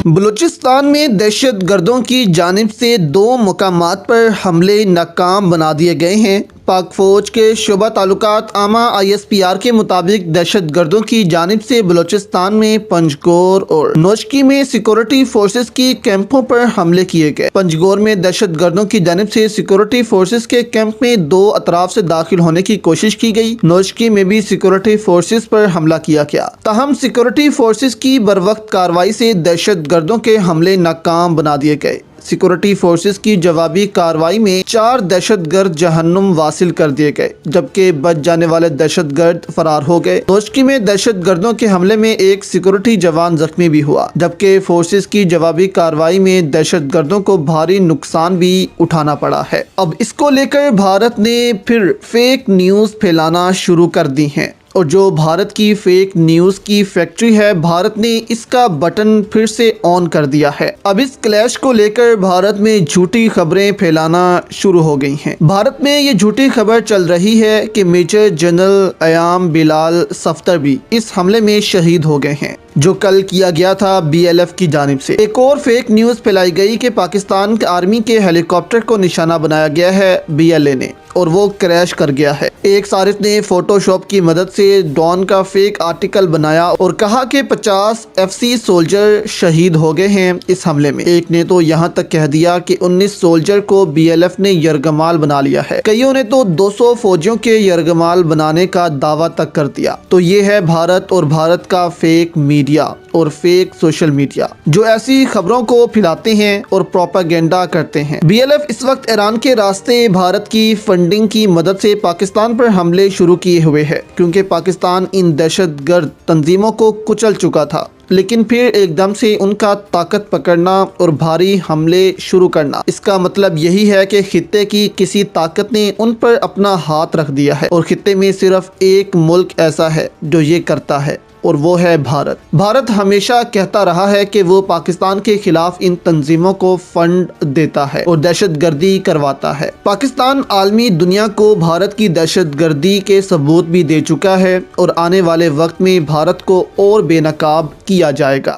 بلوچستان میں دہشت گردوں کی جانب سے 2 مقامات پر حملے ناکام بنا دیے گئے ہیں۔ پاک فوج کے شعبہ تعلقات عامہ ISPR کے مطابق دہشت گردوں کی جانب سے بلوچستان میں پنجگور اور نوشکی میں سیکورٹی فورسز کی کیمپوں پر حملے کیے گئے۔ پنجگور میں دہشت گردوں کی جانب سے سیکورٹی فورسز کے کیمپ میں 2 اطراف سے داخل ہونے کی کوشش کی گئی۔ نوشکی میں بھی سیکورٹی فورسز پر حملہ کیا گیا، تاہم سیکورٹی فورسز کی بروقت کارروائی سے دہشت گردوں کے حملے ناکام بنا دیے گئے۔ سیکورٹی فورسز کی جوابی کارروائی میں 4 دہشت گرد جہنم واصل کر دیے گئے، جبکہ بچ جانے والے دہشت گرد فرار ہو گئے۔ نوشکی میں دہشت گردوں کے حملے میں ایک سیکورٹی جوان زخمی بھی ہوا، جبکہ فورسز کی جوابی کارروائی میں دہشت گردوں کو بھاری نقصان بھی اٹھانا پڑا ہے۔ اب اس کو لے کر بھارت نے پھر فیک نیوز پھیلانا شروع کر دی ہیں، اور جو بھارت کی فیک نیوز کی فیکٹری ہے، بھارت نے اس کا بٹن پھر سے آن کر دیا ہے۔ اب اس کلیش کو لے کر بھارت میں جھوٹی خبریں پھیلانا شروع ہو گئی ہیں۔ بھارت میں یہ جھوٹی خبر چل رہی ہے کہ میجر جنرل ایام بلال صفدر بھی اس حملے میں شہید ہو گئے ہیں، جو کل کیا گیا تھا BLF کی جانب سے۔ ایک اور فیک نیوز پھیلائی گئی کہ پاکستان آرمی کے ہیلی کاپٹر کو نشانہ بنایا گیا ہے BLA نے، اور وہ کریش کر گیا ہے۔ ایک صارف نے فوٹو شاپ کی مدد سے ڈان کا فیک آرٹیکل بنایا اور کہا کہ 50 FC سولجر شہید ہو گئے ہیں اس حملے میں۔ ایک نے تو یہاں تک کہہ دیا کہ 19 سولجر کو BLF نے یرغمال بنا لیا ہے۔ کئیوں نے تو 200 فوجیوں کے یرغمال بنانے کا دعویٰ تک کر دیا۔ تو یہ ہے بھارت اور بھارت کا فیک میڈیا اور فیک سوشل میڈیا، جو ایسی خبروں کو پھیلاتے ہیں اور پروپیگنڈا کرتے ہیں۔ BLF اس وقت ایران کے راستے بھارت کی فنڈنگ کی مدد سے پاکستان پر حملے شروع کیے ہوئے ہے، کیونکہ پاکستان ان دہشت گرد تنظیموں کو کچل چکا تھا، لیکن پھر ایک دم سے ان کا طاقت پکڑنا اور بھاری حملے شروع کرنا، اس کا مطلب یہی ہے کہ خطے کی کسی طاقت نے ان پر اپنا ہاتھ رکھ دیا ہے، اور خطے میں صرف ایک ملک ایسا ہے جو یہ کرتا ہے، اور وہ ہے بھارت۔ بھارت ہمیشہ کہتا رہا ہے کہ وہ پاکستان کے خلاف ان تنظیموں کو فنڈ دیتا ہے اور دہشت گردی کرواتا ہے۔ پاکستان عالمی دنیا کو بھارت کی دہشت گردی کے ثبوت بھی دے چکا ہے، اور آنے والے وقت میں بھارت کو اور بے نقاب کیا جائے گا۔